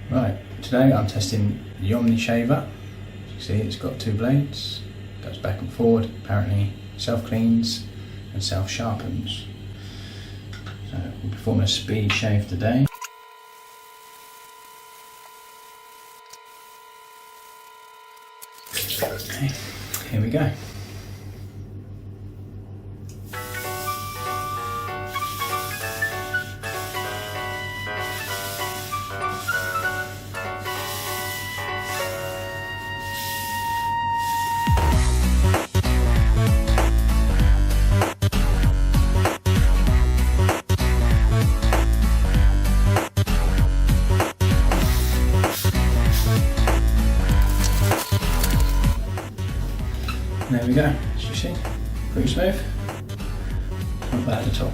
Right, today I'm testing the OmniShaver. As you can see, it's got two blades, goes back and forward, apparently self-cleans and self-sharpens. So we'll perform a speed shave today. Okay, here we go. There we go, as you see, pretty smooth, not bad at all.